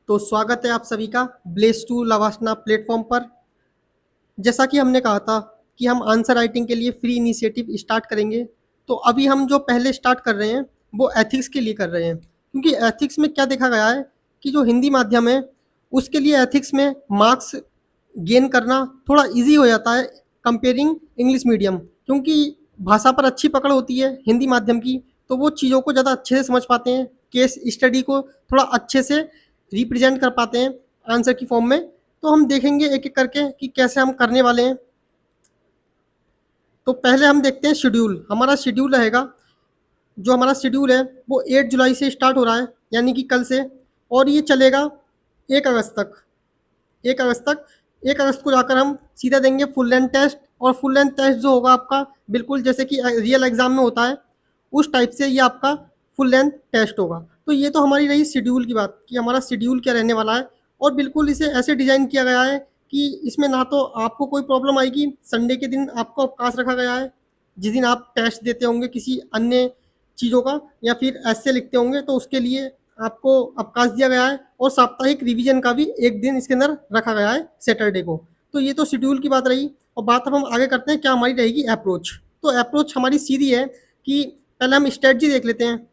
तो स्वागत है आप सभी का ब्लेस टू लवासना प्लेटफॉर्म पर। जैसा कि हमने कहा था कि हम आंसर राइटिंग के लिए फ्री इनिशिएटिव स्टार्ट करेंगे। तो अभी हम जो पहले स्टार्ट कर रहे हैं वो एथिक्स के लिए कर रहे हैं, क्योंकि एथिक्स में क्या देखा गया है कि जो हिंदी माध्यम है उसके लिए एथिक्स में मार्क्स गेन करना थोड़ा इजी हो जाता है कंपेयरिंग इंग्लिश मीडियम, क्योंकि भाषा पर अच्छी पकड़ होती है हिंदी माध्यम की। तो वो चीज़ों को ज़्यादा अच्छे से समझ पाते हैं, केस स्टडी को थोड़ा अच्छे से रिप्रेजेंट कर पाते हैं आंसर की फॉर्म में। तो हम देखेंगे एक एक करके कि कैसे हम करने वाले हैं। तो पहले हम देखते हैं शेड्यूल। हमारा शेड्यूल रहेगा, जो हमारा शेड्यूल है वो 8 जुलाई से स्टार्ट हो रहा है, यानी कि कल से, और ये चलेगा 1 अगस्त तक। 1 अगस्त तक, 1 अगस्त को जाकर हम सीधा देंगे फुल लेंथ टेस्ट। और फुल लेंथ टेस्ट जो होगा आपका बिल्कुल जैसे कि रियल एग्जाम में होता है उस टाइप से ये आपका फुल लेंथ टेस्ट होगा। तो ये तो हमारी रही शेड्यूल की बात कि हमारा शेड्यूल क्या रहने वाला है। और बिल्कुल इसे ऐसे डिज़ाइन किया गया है कि इसमें ना तो आपको कोई प्रॉब्लम आएगी, संडे के दिन आपको अवकाश रखा गया है जिस दिन आप टेस्ट देते होंगे किसी अन्य चीज़ों का या फिर ऐसे लिखते होंगे तो उसके लिए आपको अवकाश दिया गया है। और साप्ताहिक रिवीजन का भी एक दिन इसके अंदर रखा गया है सैटरडे को। तो ये तो शेड्यूल की बात रही। और बात अब हम आगे करते हैं क्या हमारी रहेगी अप्रोच। तो अप्रोच हमारी सीधी है कि पहले हम स्ट्रेटजी देख लेते हैं।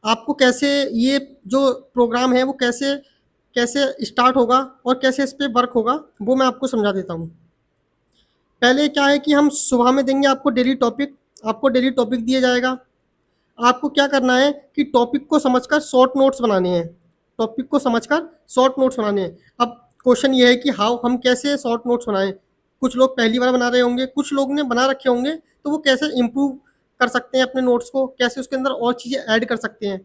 आपको कैसे ये जो प्रोग्राम है वो कैसे कैसे स्टार्ट होगा और कैसे इस पर वर्क होगा वो मैं आपको समझा देता हूँ। पहले क्या है कि हम सुबह में देंगे आपको डेली टॉपिक। आपको डेली टॉपिक दिया जाएगा। आपको क्या करना है कि टॉपिक को समझकर शॉर्ट नोट्स बनाने हैं। टॉपिक को समझकर शॉर्ट नोट्स बनाने हैं। अब क्वेश्चन ये है कि हाउ हम कैसे शॉर्ट नोट्स बनाएं। कुछ लोग पहली बार बना रहे होंगे, कुछ लोग ने बना रखे होंगे, तो वो कैसे इम्प्रूव कर सकते हैं अपने नोट्स को, कैसे उसके अंदर और चीज़ें ऐड कर सकते हैं।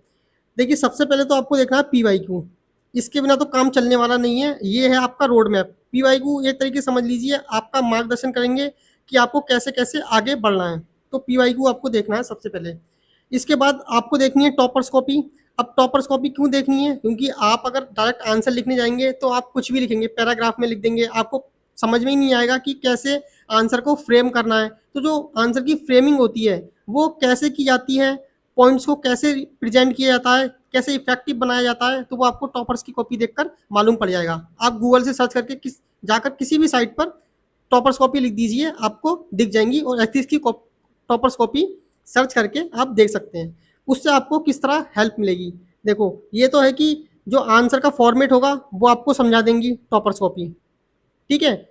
देखिए सबसे पहले तो आपको देखना है PYQ। इसके बिना तो काम चलने वाला नहीं है। ये है आपका रोड मैप। PYQ एक तरीके से समझ लीजिए आपका मार्गदर्शन करेंगे कि आपको कैसे कैसे आगे बढ़ना है। तो PYQ आपको देखना है सबसे पहले। इसके बाद आपको देखनी है टॉपर्स कॉपी। अब टॉपर्स कॉपी क्यों देखनी है, क्योंकि आप अगर डायरेक्ट आंसर लिखने जाएंगे तो आप कुछ भी लिखेंगे, पैराग्राफ में लिख देंगे, आपको समझ में ही नहीं आएगा कि कैसे आंसर को फ्रेम करना है। तो जो आंसर की फ्रेमिंग होती है वो कैसे की जाती है, पॉइंट्स को कैसे प्रेजेंट किया जाता है, कैसे इफेक्टिव बनाया जाता है, तो वो आपको टॉपर्स की कॉपी देखकर मालूम पड़ जाएगा। आप गूगल से सर्च करके जाकर किसी भी साइट पर टॉपर्स कॉपी लिख दीजिए, आपको दिख जाएंगी। और एथिक्स की टॉपर्स कॉपी सर्च करके आप देख सकते हैं। उससे आपको किस तरह हेल्प मिलेगी। देखो ये तो है कि जो आंसर का फॉर्मेट होगा वो आपको समझा देंगी टॉपर्स कॉपी, ठीक है।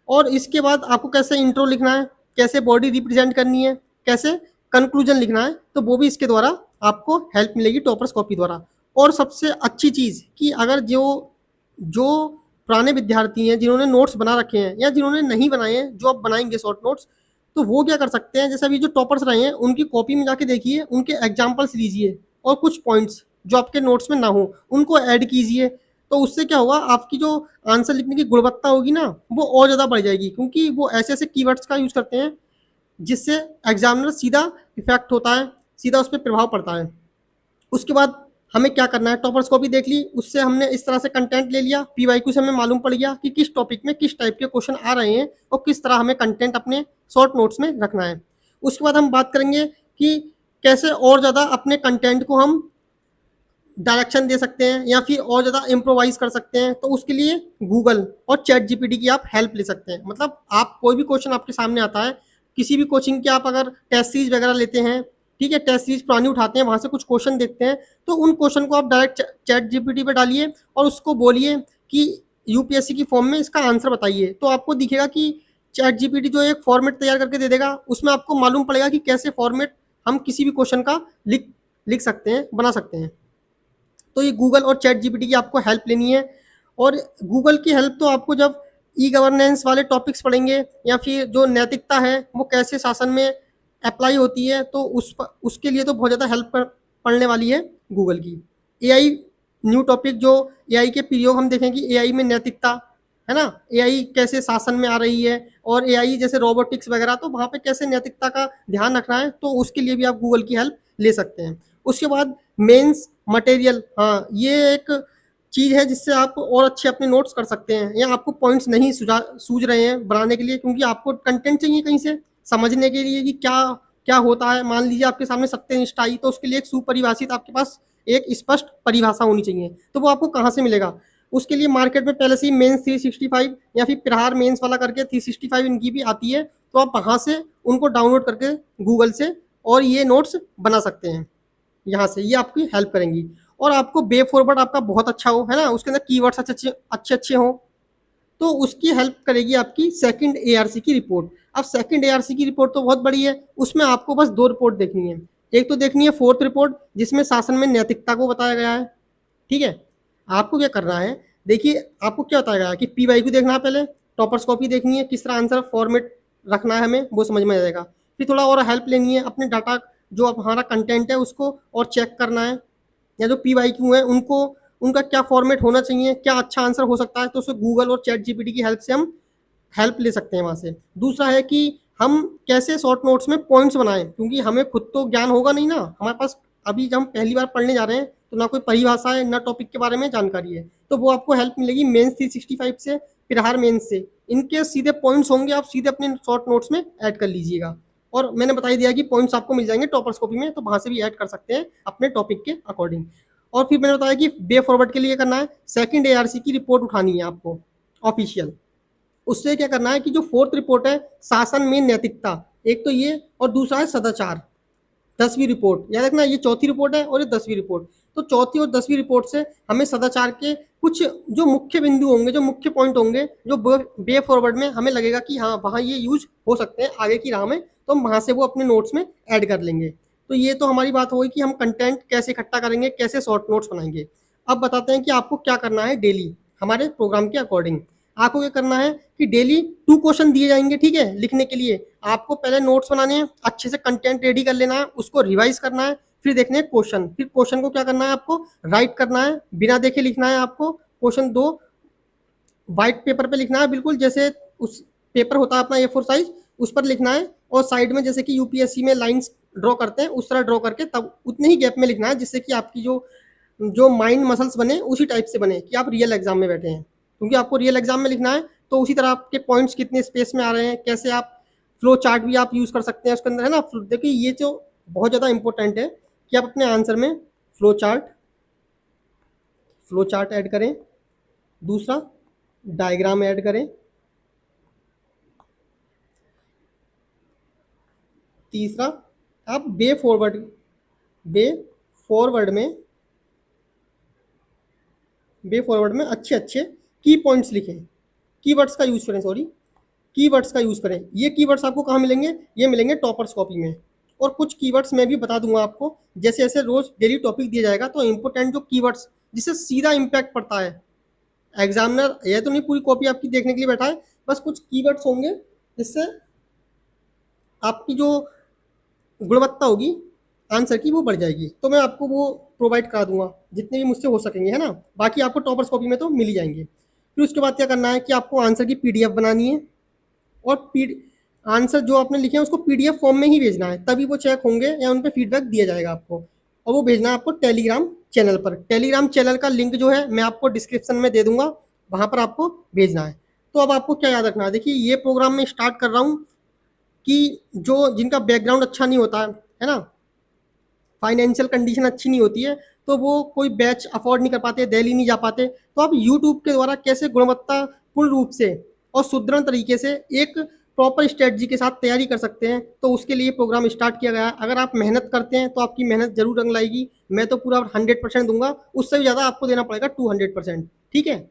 और इसके बाद आपको कैसे इंट्रो लिखना है, कैसे बॉडी रिप्रेजेंट करनी है, कैसे कंक्लूजन लिखना है, तो वो भी इसके द्वारा आपको हेल्प मिलेगी टॉपर्स कॉपी द्वारा। और सबसे अच्छी चीज़ कि अगर जो जो पुराने विद्यार्थी हैं जिन्होंने नोट्स बना रखे हैं या जिन्होंने नहीं बनाए हैं, जो आप बनाएंगे शॉर्ट नोट्स, तो वो क्या कर सकते हैं, जैसे अभी जो टॉपर्स रहे हैं उनकी कॉपी में जाके देखिए, उनके एग्जाम्पल्स लीजिए और कुछ पॉइंट्स जो आपके नोट्स में ना हो उनको ऐड कीजिए। तो उससे क्या होगा, आपकी जो आंसर लिखने की गुणवत्ता होगी ना वो और ज़्यादा बढ़ जाएगी, क्योंकि वो ऐसे ऐसे कीवर्ड्स का यूज़ करते हैं जिससे एग्जामिनर सीधा इफेक्ट होता है, सीधा उस पर प्रभाव पड़ता है। उसके बाद हमें क्या करना है, टॉपर्स को भी देख ली, उससे हमने इस तरह से कंटेंट ले लिया। PYQ से हमें मालूम पड़ गया कि किस टॉपिक में किस टाइप के क्वेश्चन आ रहे हैं और किस तरह हमें कंटेंट अपने शॉर्ट नोट्स में रखना है। उसके बाद हम बात करेंगे कि कैसे और ज़्यादा अपने कंटेंट को हम डायरेक्शन दे सकते हैं या फिर और ज़्यादा इम्प्रोवाइज कर सकते हैं। तो उसके लिए गूगल और ChatGPT की आप हेल्प ले सकते हैं। मतलब आप कोई भी क्वेश्चन आपके सामने आता है, किसी भी कोचिंग के आप अगर टेस्ट सीरीज वगैरह लेते हैं, ठीक है, टेस्ट सीरीज पुरानी उठाते हैं, वहाँ से कुछ क्वेश्चन देखते हैं, तो उन क्वेश्चन को आप डायरेक्ट ChatGPT पे डालिए और उसको बोलिए कि UPSC की फॉर्म में इसका आंसर बताइए। तो आपको दिखेगा कि ChatGPT जो एक फॉर्मेट तैयार करके दे देगा, उसमें आपको मालूम पड़ेगा कि कैसे फॉर्मेट हम किसी भी क्वेश्चन का लिख सकते हैं, बना सकते हैं। तो ये गूगल और ChatGPT की आपको हेल्प लेनी है। और गूगल की हेल्प तो आपको जब गवर्नेंस वाले टॉपिक्स पढ़ेंगे या फिर जो नैतिकता है वो कैसे शासन में अप्लाई होती है, तो उसके लिए तो बहुत ज़्यादा हेल्प पढ़ने वाली है गूगल की। AI न्यू टॉपिक, जो AI के प्रयोग हम देखें कि AI में नैतिकता है ना, AI कैसे शासन में आ रही है, और AI जैसे रोबोटिक्स वगैरह, तो वहाँ पे कैसे नैतिकता का ध्यान रखना है, तो उसके लिए भी आप गूगल की हेल्प ले सकते हैं। उसके बाद मेंस मटेरियल, हाँ ये एक चीज़ है जिससे आप और अच्छे अपने नोट्स कर सकते हैं, या आपको पॉइंट्स नहीं सूझ रहे हैं बनाने के लिए, क्योंकि आपको कंटेंट चाहिए कहीं से समझने के लिए कि क्या क्या होता है। मान लीजिए आपके सामने सत्यनिष्ठा आई, तो उसके लिए एक सुपरिभाषित आपके पास एक स्पष्ट परिभाषा होनी चाहिए। तो वो आपको कहाँ से मिलेगा? उसके लिए मार्केट में पहले से ही मेंस 365 या फिर प्रहार मेंस वाला करके 365 इनकी भी आती है, तो आप वहाँ से उनको डाउनलोड करके गूगल से और ये नोट्स बना सकते हैं यहाँ से, ये आपकी हेल्प करेंगी। और आपको वे फॉरवर्ड आपका बहुत अच्छा हो, है ना, उसके अंदर कीवर्ड्स अच्छे हों, तो उसकी हेल्प करेगी आपकी सेकंड एआरसी की रिपोर्ट। अब सेकंड एआरसी की रिपोर्ट तो बहुत बड़ी है, उसमें आपको बस 2 रिपोर्ट देखनी है। एक तो देखनी है फोर्थ रिपोर्ट, जिसमें शासन में नैतिकता को बताया गया है, ठीक है। आपको क्या करना है, देखिए आपको क्या बताया गया है कि पीवाईक्यू देखना है, पहले टॉपर्स कॉपी देखनी है, किस तरह आंसर फॉर्मेट रखना है हमें, वो समझ में आ जाएगा। फिर थोड़ा और हेल्प लेनी है, अपने डाटा जो हमारा कंटेंट है उसको और चेक करना है, या जो पीवाईक्यू है उनको, उनका क्या फॉर्मेट होना चाहिए, क्या अच्छा आंसर हो सकता है, तो उससे गूगल और चैट जीपीटी की हेल्प से हम हेल्प ले सकते हैं वहाँ से। दूसरा है कि हम कैसे शॉर्ट नोट्स में पॉइंट्स बनाएं, क्योंकि हमें खुद तो ज्ञान होगा नहीं ना हमारे पास, अभी जब हम पहली बार पढ़ने जा रहे हैं तो ना कोई परिभाषा है ना टॉपिक के बारे में जानकारी है, तो वो आपको हेल्प मिलेगी मेंस 365 से, प्रहार मेंस से। इनके सीधे पॉइंट्स होंगे, आप सीधे अपने शॉर्ट नोट्स में ऐड कर लीजिएगा। और मैंने बता ही दिया कि पॉइंट्स आपको मिल जाएंगे टॉपर्स कॉपी में, तो वहाँ से भी ऐड कर सकते हैं अपने टॉपिक के अकॉर्डिंग। और फिर मैंने बताया कि वे फॉरवर्ड के लिए करना है, सेकंड एआरसी की रिपोर्ट उठानी है आपको ऑफिशियल। उससे क्या करना है कि जो फोर्थ रिपोर्ट है शासन में नैतिकता, एक तो ये, और दूसरा है सदाचार, 10वीं रिपोर्ट याद रखना, ये चौथी रिपोर्ट है और ये 10वीं रिपोर्ट। तो चौथी और 10वीं रिपोर्ट से हमें सदाचार के कुछ जो मुख्य बिंदु होंगे, जो मुख्य पॉइंट होंगे, जो वे फॉरवर्ड में हमें लगेगा कि हाँ वहाँ ये यूज हो सकते हैं आगे की राह में, तो हम वहाँ से वो अपने नोट्स में ऐड कर लेंगे। तो ये तो हमारी बात होगी कि हम कंटेंट कैसे इकट्ठा करेंगे, कैसे शॉर्ट नोट्स बनाएंगे। अब बताते हैं कि आपको क्या करना है डेली हमारे प्रोग्राम के अकॉर्डिंग। आपको क्या करना है कि डेली 2 क्वेश्चन दिए जाएंगे, ठीक है, लिखने के लिए। आपको पहले नोट्स बनाने हैं, अच्छे से कंटेंट रेडी कर लेना है, उसको रिवाइज करना है, फिर देखने हैं क्वेश्चन, फिर क्वेश्चन को क्या करना है आपको राइट करना है, बिना देखे लिखना है आपको। क्वेश्चन 2 व्हाइट पेपर पे लिखना है, बिल्कुल जैसे उस पेपर होता है अपना A4 साइज, उस पर लिखना है, और साइड में जैसे कि यूपीएससी में लाइंस ड्रॉ करते हैं उस तरह ड्रॉ करके तब उतने ही गैप में लिखना है, जिससे कि आपकी जो जो माइंड मसल्स बने उसी टाइप से बने कि आप रियल एग्जाम में बैठे हैं, क्योंकि आपको रियल एग्जाम में लिखना है। तो उसी तरह आपके पॉइंट्स कितने स्पेस में आ रहे हैं, कैसे आप फ्लो चार्ट भी आप यूज़ कर सकते हैं उसके अंदर, है ना। देखिए ये जो बहुत ज़्यादा इंपॉर्टेंट है कि आप अपने आंसर में फ्लो चार्ट ऐड करें, दूसरा डायग्राम ऐड करें, तीसरा आप वे फॉरवर्ड में अच्छे अच्छे की पॉइंट्स लिखें, कीवर्ड्स का यूज़ करें, सॉरी कीवर्ड्स का यूज़ करें। ये कीवर्ड्स आपको कहाँ मिलेंगे, ये मिलेंगे टॉपर्स कॉपी में। और कुछ कीवर्ड्स मैं भी बता दूंगा आपको, जैसे जैसे रोज डेली टॉपिक दिया जाएगा तो इंपॉर्टेंट जो कीवर्ड्स जिससे सीधा इम्पैक्ट पड़ता है, एग्जामिनर यह तो नहीं पूरी कॉपी आपकी देखने के लिए बैठा है, बस कुछ कीवर्ड्स होंगे जिससे आपकी जो गुणवत्ता होगी आंसर की वो बढ़ जाएगी, तो मैं आपको वो प्रोवाइड करा दूंगा जितने भी मुझसे हो सकेंगे, है ना। बाकी आपको टॉपर्स कॉपी में तो मिल ही जाएंगे। फिर उसके बाद क्या करना है कि आपको आंसर की पीडीएफ बनानी है, और आंसर जो आपने लिखे हैं उसको पीडीएफ फॉर्म में ही भेजना है, तभी वो चेक होंगे या उन पर फीडबैक दिया जाएगा आपको। और वो भेजना है आपको टेलीग्राम चैनल पर। टेलीग्राम चैनल का लिंक जो है मैं आपको डिस्क्रिप्शन में दे दूंगा, वहाँ पर आपको भेजना है। तो अब आपको क्या याद रखना है, देखिए ये प्रोग्राम मैं स्टार्ट कर रहा हूँ कि जो जिनका बैकग्राउंड अच्छा नहीं होता है ना, फाइनेंशियल कंडीशन अच्छी नहीं होती है, तो वो कोई बैच अफोर्ड नहीं कर पाते, दिल्ली नहीं जा पाते, तो आप यूट्यूब के द्वारा कैसे गुणवत्तापूर्ण रूप से और सुदृढ़ तरीके से एक प्रॉपर स्ट्रेटजी के साथ तैयारी कर सकते हैं, तो उसके लिए प्रोग्राम स्टार्ट किया गया है। अगर आप मेहनत करते हैं तो आपकी मेहनत जरूर रंग लाएगी, मैं तो पूरा 100% दूंगा, उससे भी ज़्यादा आपको देना पड़ेगा 200%, ठीक है।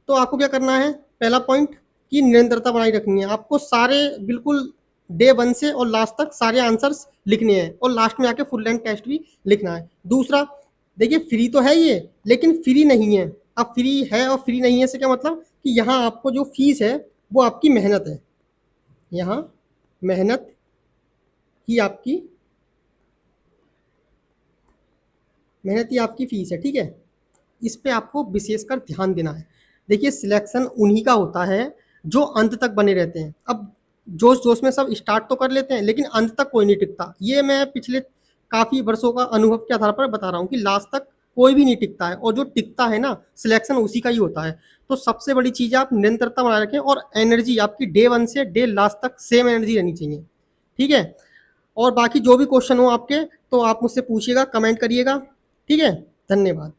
तो आपको क्या करना है, पहला पॉइंट की निरंतरता बनाई रखनी है, आपको सारे बिल्कुल डे 1 से और लास्ट तक सारे आंसर्स लिखने हैं, और लास्ट में आके फुल लेंथ टेस्ट भी लिखना है। दूसरा, देखिए फ्री तो है ये, लेकिन फ्री नहीं है। अब फ्री है और फ्री नहीं है से क्या मतलब कि यहाँ आपको जो फीस है वो आपकी मेहनत है, यहाँ मेहनत ही आपकी फीस है, ठीक है। इस पे आपको विशेषकर ध्यान देना है। देखिए सिलेक्शन उन्हीं का होता है जो अंत तक बने रहते हैं। अब जोश जोश में सब स्टार्ट तो कर लेते हैं, लेकिन अंत तक कोई नहीं टिकता। ये मैं पिछले काफ़ी वर्षों का अनुभव के आधार पर बता रहा हूँ कि लास्ट तक कोई भी नहीं टिकता है, और जो टिकता है ना सिलेक्शन उसी का ही होता है। तो सबसे बड़ी चीज़ आप निरंतरता बनाए रखें, और एनर्जी आपकी डे 1 से डे लास्ट तक सेम एनर्जी रहनी चाहिए, ठीक है। और बाकी जो भी क्वेश्चन हो आपके तो आप मुझसे पूछिएगा, कमेंट करिएगा, ठीक है। धन्यवाद।